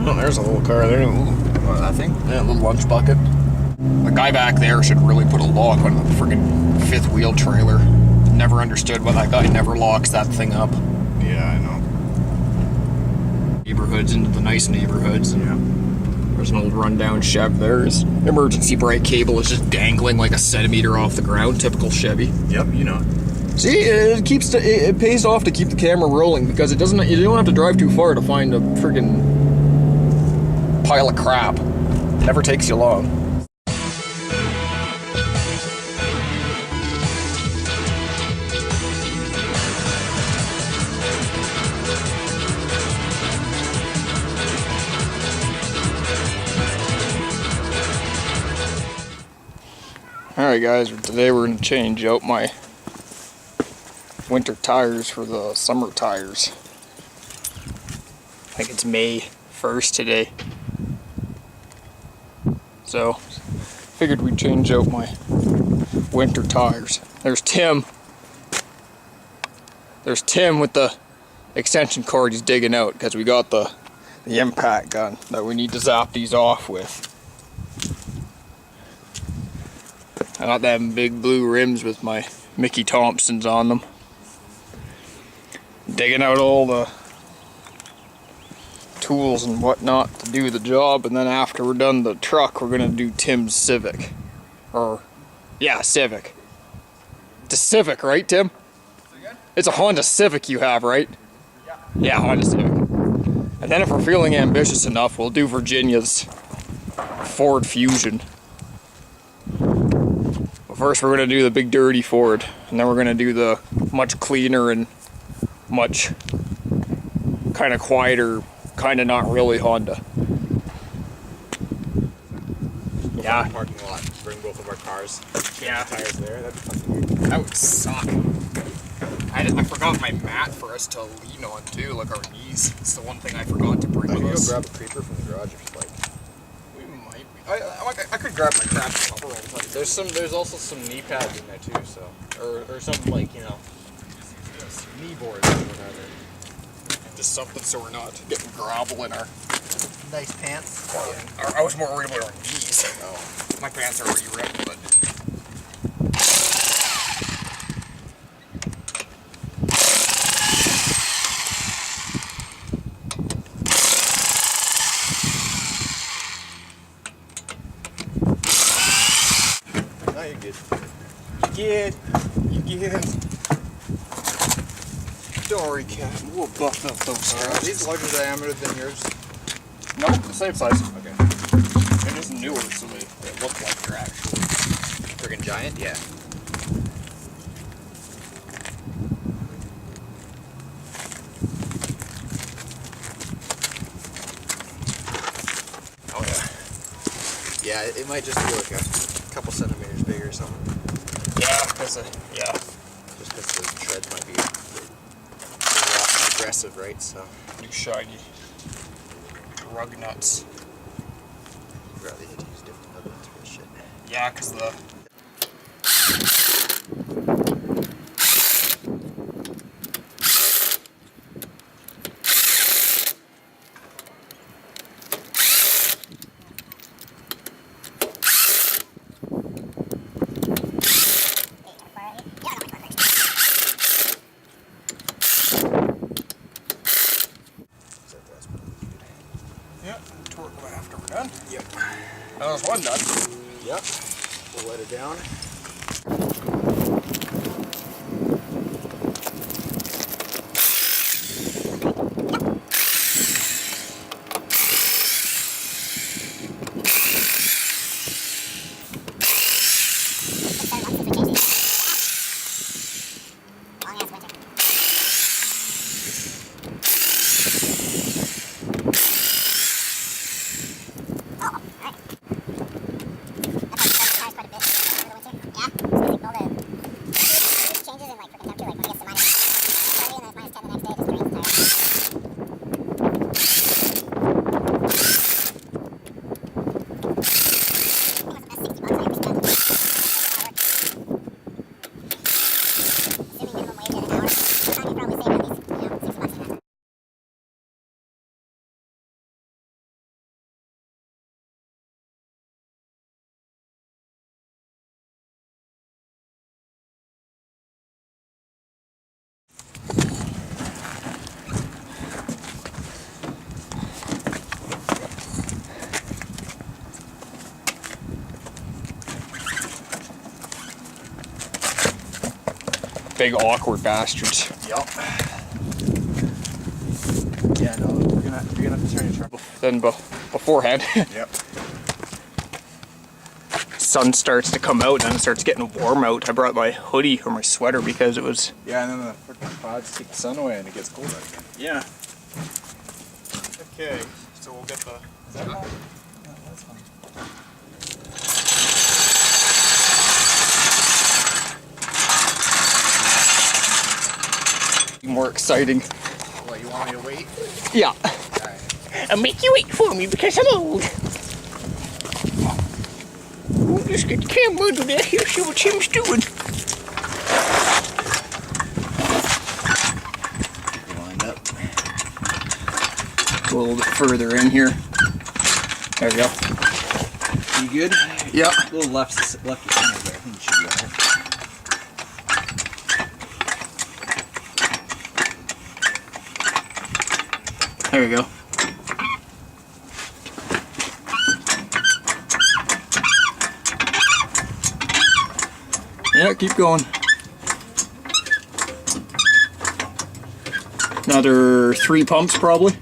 Oh, there's a little car there. What, that thing? Yeah, a little lunch bucket. The guy back there should really put a lock on the friggin' fifth wheel trailer. Never understood why that guy never locks that thing up. Yeah, I know. Neighborhoods into the nice neighborhoods. Yeah. There's an old rundown Chev there. His emergency brake cable is just dangling like a centimeter off the ground. Typical Chevy. Yep, you know. See, it pays off to keep the camera rolling because you don't have to drive too far to find a friggin' pile of crap. It never takes you long. Alright guys, today we're going to change out my winter tires for the summer tires. I think it's May 1st today. So, figured we'd change out my winter tires. There's Tim. There's Tim with the extension cord he's digging out because we got the impact gun that we need to zap these off with. I got them big blue rims with my Mickey Thompsons on them. Digging out all the tools and whatnot to do the job, and then after we're done the truck, we're gonna do Tim's Civic. Yeah, Civic. It's a Civic, right, Tim? It's a Honda Civic you have, right? Yeah, Honda Civic. And then if we're feeling ambitious enough, we'll do Virginia's Ford Fusion. First we're going to do the big dirty Ford, and then we're going to do the much cleaner and much kind of quieter, kind of not really Honda. Yeah. Parking lot. Bring both of our cars. Yeah. Tires there. That'd be fucking weird. That would suck. I forgot my mat for us to lean on too, like our knees. It's the one thing I forgot to bring I with can go us. grab a creeper from the garage if you'd like. We might be. I could grab my crap and cover all the time. There's also some knee pads in there too, so or some like, you know, knee boards or whatever. Just something so we're not getting gravel in our Nice pants. I was more worried about our knees. Oh. My pants are already ripped, but. No, you're good. You get. Don't worry, Cat. We'll buff up those Are scratches. these larger diameter than yours? Nope, the same size. Okay. They're just newer, so they look like they're actually. Friggin' giant? Yeah. Oh yeah. Yeah, it might just be like a couple centimeters bigger or something. Yeah, because yeah. Just because the tread might be a lot more aggressive, right? So, New shiny rug nuts. I'd rather use different lug nuts for this shit. Yeah, because the. Yeah, torque them after we're done. Yep. That was one done. Yep. We'll let it down. Big awkward bastards. Yup. Yeah, no, we're gonna have to turn your truck. Then beforehand, Yep. sun starts to come out and it starts getting warm out. I brought my hoodie or my sweater because it was. Yeah, and then the freaking clouds take the sun away and it gets cold out again. Yeah. Okay, so we'll get the. Is that fine? No, that's fine. More exciting. What, you want me to wait? Yeah. Alright. I'll make you wait for me because I'm old. We'll just get the camera under there here, see what Tim's doing. Lined up. Go a little bit further in here. There we go. You good? Yeah. A little left center there. I think it should be alright. There we go. Yeah, keep going. Another 3 pumps probably.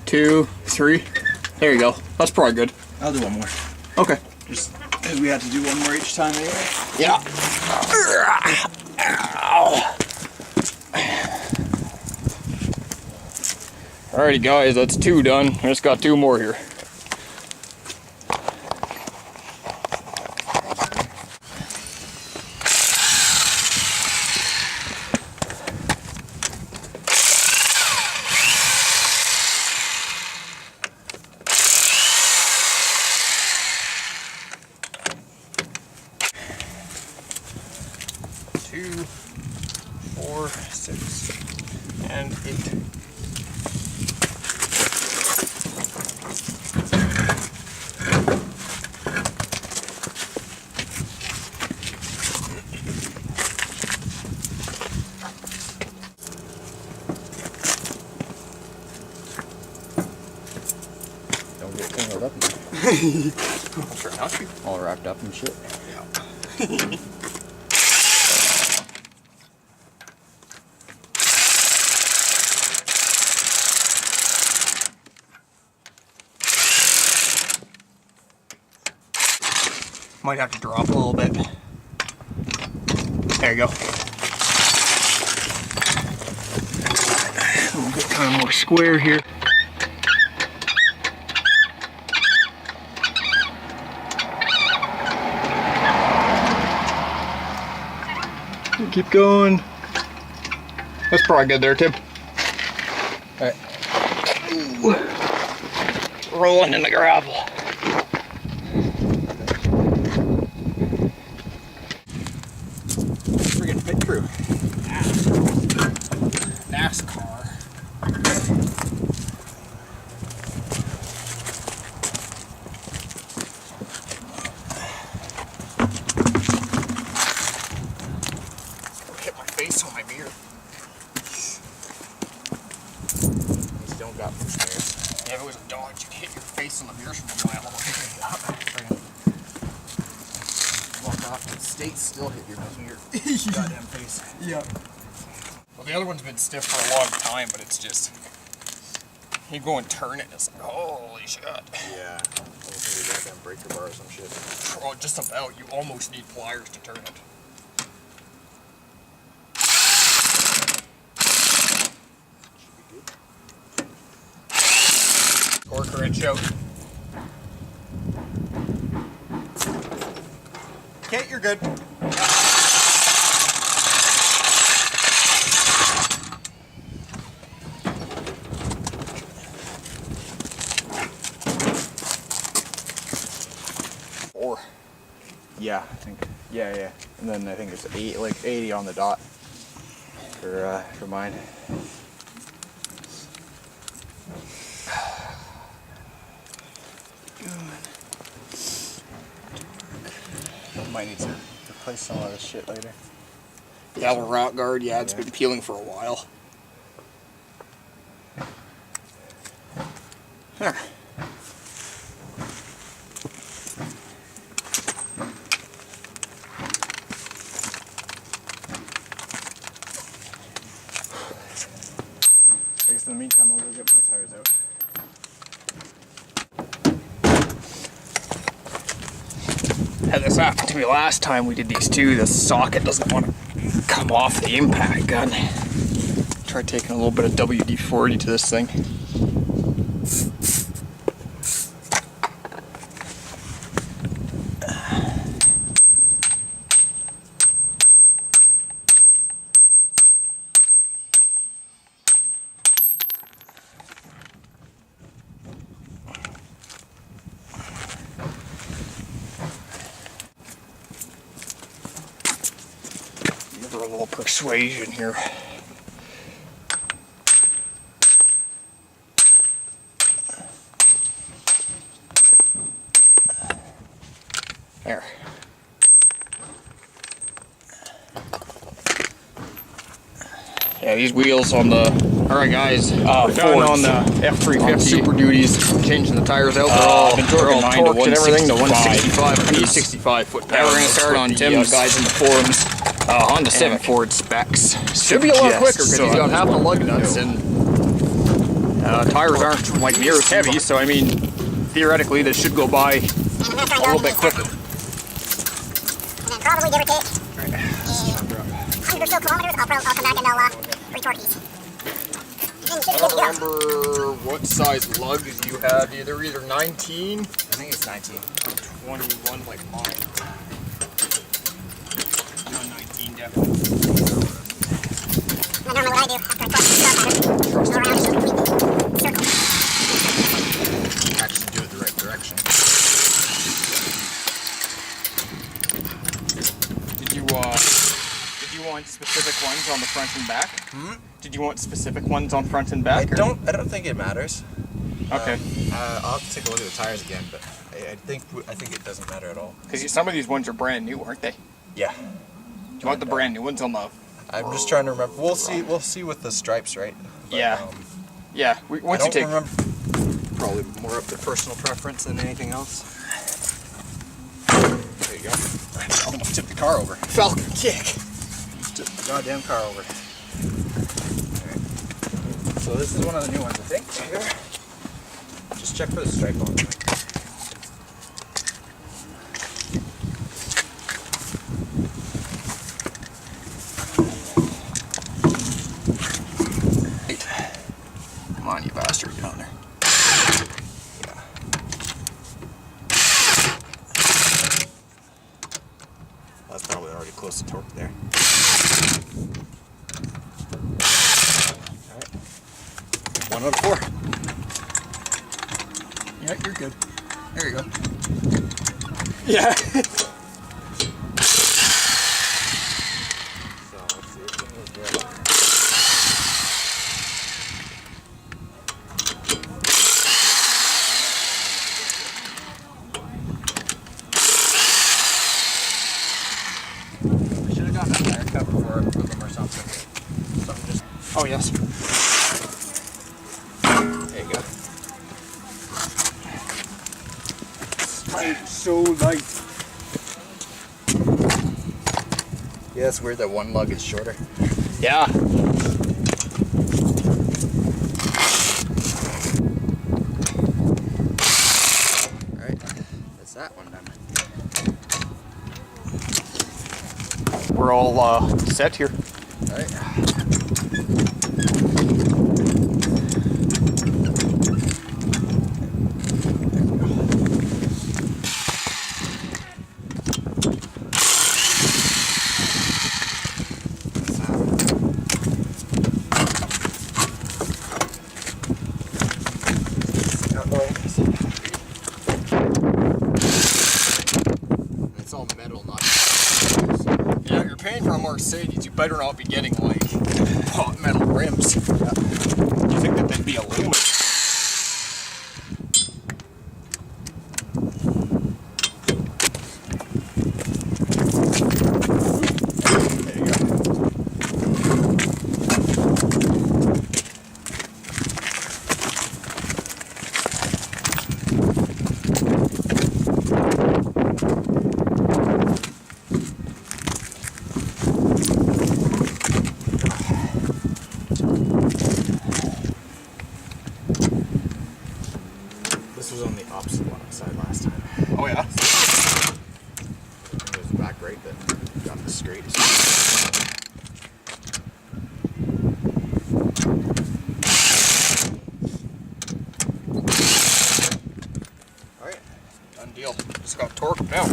2, 3. There you go. That's probably good. I'll do one more. Okay. Just because we have to do one more each time anyway. Yeah. Alrighty guys, that's 2 done. I just got 2 more here. Two, 4, 6, and 8. Don't get tangled up in it. I'll try not to. All wrapped up and shit. Yeah. Might have to drop a little bit. There you go. We'll get kind of more square here. Keep going. That's probably good there, Tim. Alright. Rolling in the gravel. Friggin' pit crew. NASCAR. Hit my face on my mirror. These don't got push mirrors. Yeah, if it was a Dodge, you'd hit your face on the mirrors from a mile away. Walk off and state still hit your goddamn face. Yeah. Well, the other one's been stiff for a long time, but it's just... You go and turn it, and it's like, holy shit. Yeah. Almost need a goddamn breaker bar or some shit. Oh, just about. You almost need pliers to turn it. Torque wrench out. Okay, you're good. Four. Yeah, I think. Yeah. And then I think it's 80 on the dot for mine. Might need to replace some of this shit later. Yeah, well, rock guard, yeah, it's Yeah. been peeling for a while. There. Had this happen to me last time we did these too. The socket doesn't want to come off the impact gun. Try taking a little bit of WD-40 to this thing. Give her a little persuasion here. There. Yeah, these wheels on the. Alright, guys. We're done on the F350 Super Duties. Changing the tires out. They're all torqued and everything to 165 apiece. 65 foot-pounds. Now we're gonna start on Tim's guys in the forums. Honda Civic Ford specs. Should be a lot quicker because he's got half the lug nuts and tires aren't like near as heavy. So I mean, theoretically, this should go by a little bit quicker. Probably give or take 100 or so kilometers. I'll come back and I'll retorque these. I don't remember what size lugs you had. They're either 19. I think it's 19. Or 21 like mine. 19 definitely. And normally what I do after I touch the stuff, go around and complete circle. Actually do it the right direction. Did you want specific ones on the front and back? Did you want specific ones on front and back? I don't think it matters. Okay. I'll have to take a look at the tires again, but I think it doesn't matter at all. Because some of these ones are brand new, aren't they? Yeah. Do you want the brand new ones on the? I'm just trying to remember. We'll see with the stripes, right? But, Yeah. Yeah. Once you take. remember. Probably more up to personal preference than anything else. There you go. I almost tipped the car over. Falcon kick. Tipped the goddamn car over. Alright. So this is one of the new ones, I think. Here. Just check for the stripe on it. Come on, you bastard, get on there. Yeah. That's probably already close to torque there. Alright. 1 out of 4. Yeah, you're good. There you go. Yeah. So let's see if it was good. I should have gotten a tire cover for them or something. Something just. Oh yes. There you go. So light. Yeah, it's weird that one lug is shorter. Yeah. Alright, that's that one done. We're all set here. Alright. It's all metal, not. Yeah, you're paying for a Mercedes. You better not be getting like hot metal rims. You think that they'd be aluminum? There you go. This was on the opposite side last time. Oh yeah. right that got this straight. Alright, done deal. Just got torque now.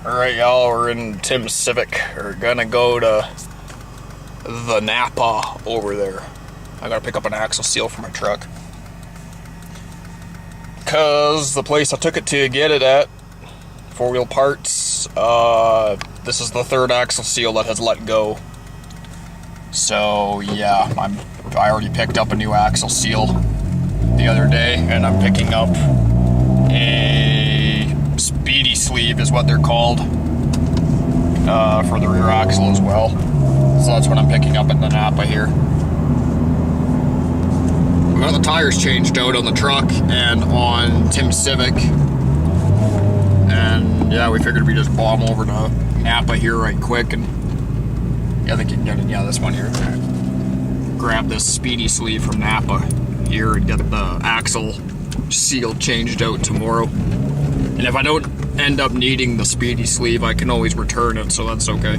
Alright, y'all, we're in Tim's Civic. We're gonna go to the Napa over there. I gotta pick up an axle seal for my truck. Cause the place I took it to get it at, 4-wheel parts, this is the third axle seal that has let go. So yeah, I already picked up a new axle seal the other day, and I'm picking up a speedy sleeve is what they're called, for the rear axle as well. So that's what I'm picking up in the Napa here. We got the tires changed out on the truck and on Tim's Civic, and yeah, we figured we'd just bomb over to Napa here right quick, and yeah, I think you can get it. Yeah, this one here. Grab this speedy sleeve from Napa here and get the axle seal changed out tomorrow. And if I don't end up needing the speedy sleeve, I can always return it, so that's okay.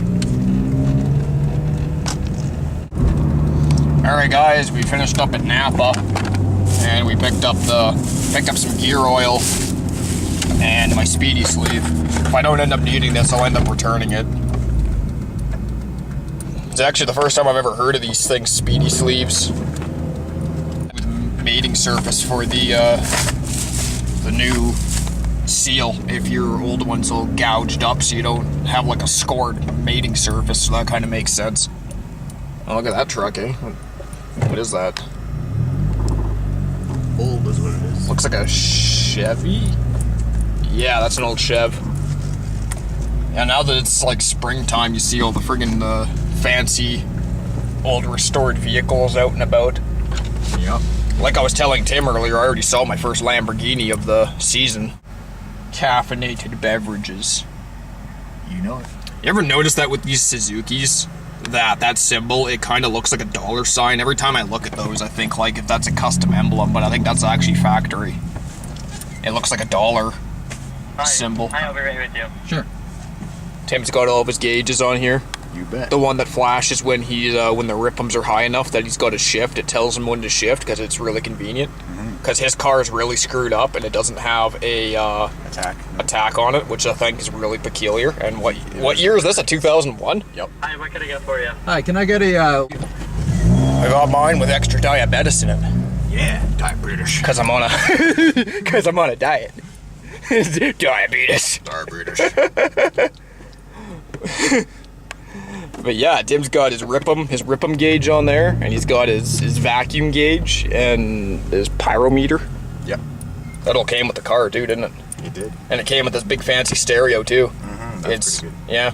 Alright guys, we finished up at Napa, and we picked up some gear oil and my speedy sleeve. If I don't end up needing this, I'll end up returning it. It's actually the first time I've ever heard of these things, speedy sleeves. With mating surface for the new seal, if your old one's all gouged up, so you don't have like a scored mating surface, so that kind of makes sense. Oh, look at that truck, eh? What is that? Old is what it is. Looks like a Chevy? Yeah, that's an old Chev. Yeah, now that it's like springtime, you see all the friggin' fancy old restored vehicles out and about. Yep. Like I was telling Tim earlier, I already saw my first Lamborghini of the season. Caffeinated beverages. You know it. You ever notice that with these Suzukis? That symbol, it kind of looks like a dollar sign. Every time I look at those, I think like if that's a custom emblem, but I think that's actually factory. It looks like a dollar symbol. I'll be right with you. Sure. Tim's got all of his gauges on here. You bet. The one that flashes when when the ripums are high enough that he's got to shift, it tells him when to shift because it's really convenient. Because his car is really screwed up and it doesn't have a attack on it, which I think is really peculiar. And what year is this? A 2001? Yep. Hi, what can I get for you? Hi, can I get a I got mine with extra diabetes in it. Yeah, diabetes. Because I'm on a diet. Diabetes. But yeah, Tim's got his ripum gauge on there, and he's got his vacuum gauge and his pyrometer. Yep. That all came with the car too, didn't it? It did. And it came with this big fancy stereo too. That's pretty good. Yeah.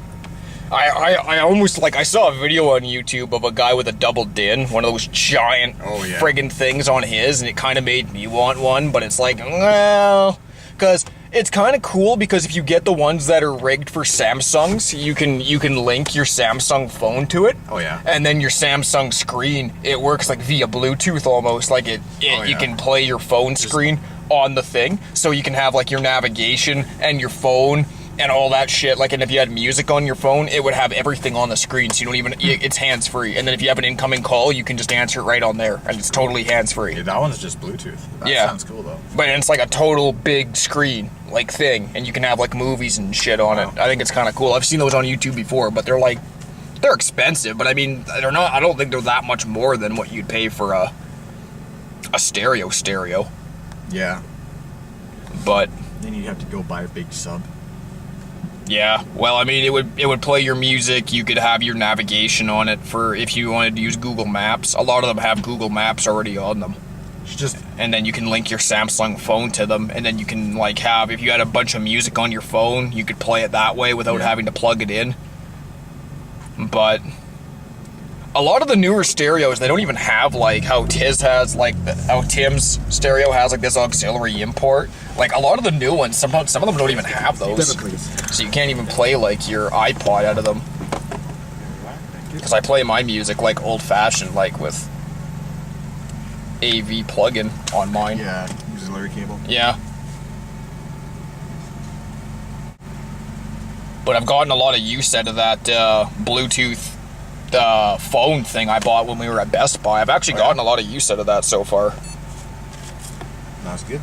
I almost I saw a video on YouTube of a guy with a double din, one of those giant friggin' things on his, and it kind of made me want one, but it's like, well, because it's kind of cool because if you get the ones that are rigged for Samsungs, you can link your Samsung phone to it. Oh yeah. And then your Samsung screen, it works like via Bluetooth almost, like you can play your phone screen on the thing, so you can have like your navigation and your phone and all that shit. Like, and if you had music on your phone, it would have everything on the screen, so you don't even, it's hands-free. And then if you have an incoming call, you can just answer it right on there, and it's totally hands-free. Yeah, that one's just Bluetooth. That sounds cool though. But it's like a total big screen, like thing, and you can have like movies and shit on it. I think it's kind of cool. I've seen those on YouTube before, but they're like They're expensive, but I mean, they're not. I don't think they're that much more than what you'd pay for a stereo. Yeah. But Then you'd have to go buy a big sub. yeah, well, I mean, it would play your music. You could have your navigation on it for if you wanted to use Google Maps. A lot of them have Google Maps already on them. It's just And then you can link your Samsung phone to them, and then you can like have, if you had a bunch of music on your phone, you could play it that way without having to plug it in. But a lot of the newer stereos, they don't even have like how Tiz has, like how Tim's stereo has like this auxiliary import. Like a lot of the new ones, some of them don't even have those. So you can't even play like your iPod out of them. Because I play my music like old-fashioned, like with AV plug-in on mine. yeah, auxiliary cable. Yeah. But I've gotten a lot of use out of that Bluetooth phone thing I bought when we were at Best Buy. I've actually gotten a lot of use out of that so far. That's good.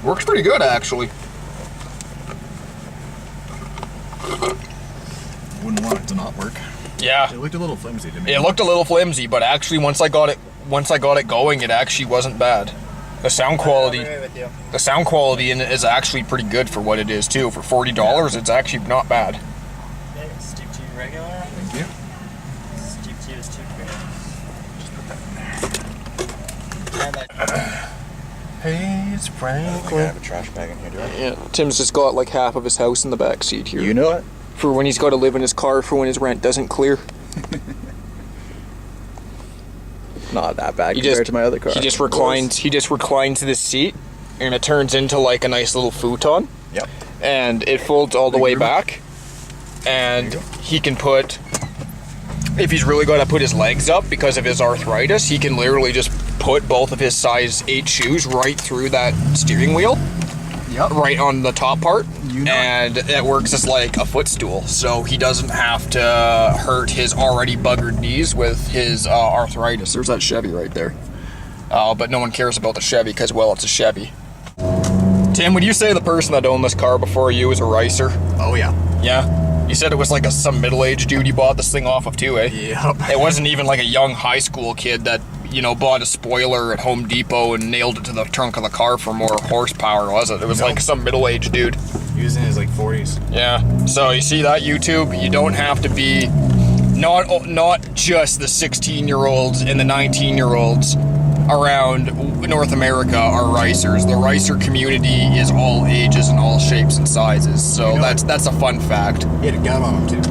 Works pretty good, actually. Wouldn't want it to not work. Yeah. It looked a little flimsy to me. It looked a little flimsy, but actually once I got it going, it actually wasn't bad. The sound quality in it is actually pretty good for what it is too. For $40, it's actually not bad. Okay, steep tea regular. Thank you. Steep tea is 2 grams. Hey, it's Franklin. I have a trash bag in here, do I? Yeah, Tim's just got like half of his house in the back seat here. You know it? For when he's got to live in his car for when his rent doesn't clear. Not that bad He compared just- to my other car. He just reclines to this seat, and it turns into like a nice little futon. Yep. And it folds all the Big way room. back, and There you he can put, if he's really got to put his legs up because of his arthritis, he can literally just put both of his size 8 shoes right through that steering wheel, Yep. right on the top part, You know it. and it works as like a footstool, so he doesn't have to hurt his already buggered knees with his arthritis. There's that Chevy right there. But no one cares about the Chevy because, well, it's a Chevy. Tim, would you say the person that owned this car before you was a ricer? Oh, yeah. Yeah? You said it was like some middle-aged dude you bought this thing off of too, eh? Yep. It wasn't even like a young high school kid that, you know, bought a spoiler at Home Depot and nailed it to the trunk of the car for more horsepower, was it? It was Nope. like some middle-aged dude. He was in his like 40s. Yeah. So you see that, YouTube? You don't have to be not just the 16-year-olds and the 19-year-olds around North America are ricers. The ricer community is all ages and all shapes and sizes. So You know that's a fun fact. He had a gun on him, too.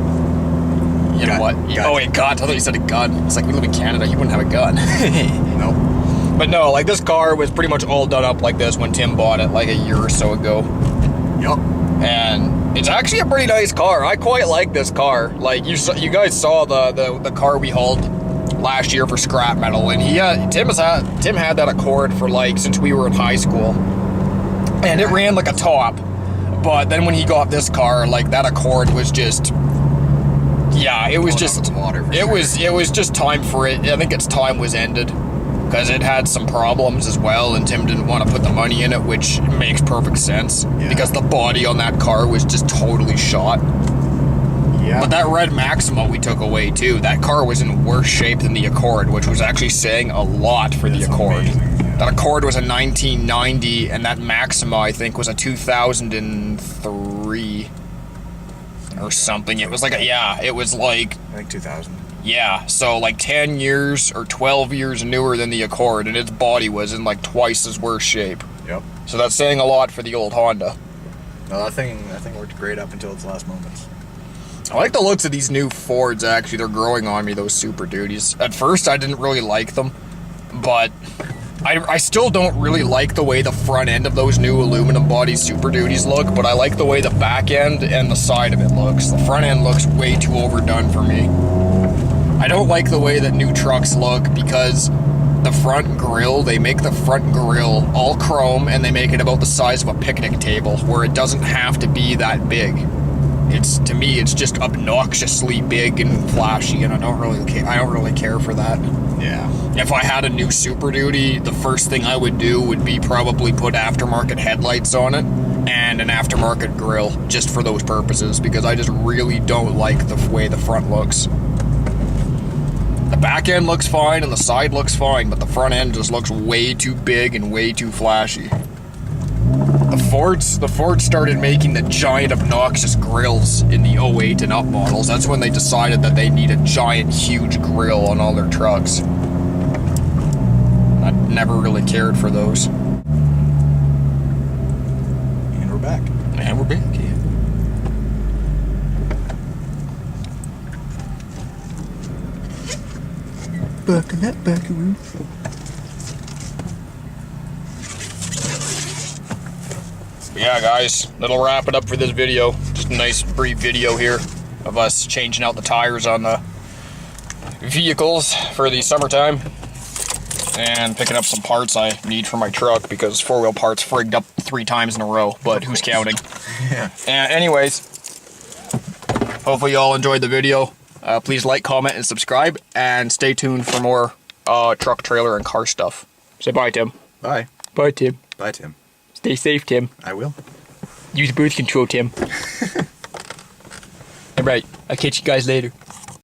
You know Gun. what? Gun. Oh, a gun. I thought you said a gun. It's like we live in Canada. You wouldn't have a gun. Nope. But no, like this car was pretty much all done up like this when Tim bought it like a year or so ago. Yup. And it's actually a pretty nice car. I quite like this car. Like you guys saw the car we hauled last year for scrap metal, and Tim had that Accord for like since we were in high school, and it ran like a top. But then when he got this car, like that Accord was just, yeah, it was just water. it was just time for it. I think its time was ended because it had some problems as well, and Tim didn't want to put the money in it, which makes perfect sense because the body on that car was just totally shot. Yeah. But that red Maxima we took away too. That car was in worse shape than the Accord, which was actually saying a lot for the Accord. amazing, yeah. That Accord was a 1990, and that Maxima I think was a 2003 or something. It was like it was like, I think 2000. yeah, so like 10 years or 12 years newer than the Accord, and its body was in like twice as worse shape. Yep. So that's saying a lot for the old Honda. No, that thing worked great up until its last moments. I like the looks of these new Fords, actually. They're growing on me, those Super Duties. At first, I didn't really like them, but I still don't really like the way the front end of those new aluminum body Super Duties look, but I like the way the back end and the side of it looks. The front end looks way too overdone for me. I don't like the way that new trucks look because the front grille, they make the front grille all chrome and they make it about the size of a picnic table where it doesn't have to be that big. To me, it's just obnoxiously big and flashy, and I don't really care for that. Yeah. If I had a new Super Duty, the first thing I would do would be probably put aftermarket headlights on it and an aftermarket grill just for those purposes, because I just really don't like the way the front looks. The back end looks fine and the side looks fine, but the front end just looks way too big and way too flashy. The Ford started making the giant obnoxious grills in the 08 and up models. That's when they decided that they need a giant huge grill on all their trucks. I never really cared for those. And we're back. And we're back, yeah. Back in that buckaroo. Yeah, guys, that'll wrap it up for this video. Just a nice brief video here of us changing out the tires on the vehicles for the summertime and picking up some parts I need for my truck because four-wheel parts frigged up 3 times in a row, but who's counting? Yeah. And anyways, hopefully you all enjoyed the video. Please like, comment, and subscribe, and stay tuned for more truck, trailer, and car stuff. Say bye, Tim. Bye. Bye, Tim. Bye, Tim. Stay safe, Tim. I will. Use birth control, Tim. Alright, I'll catch you guys later.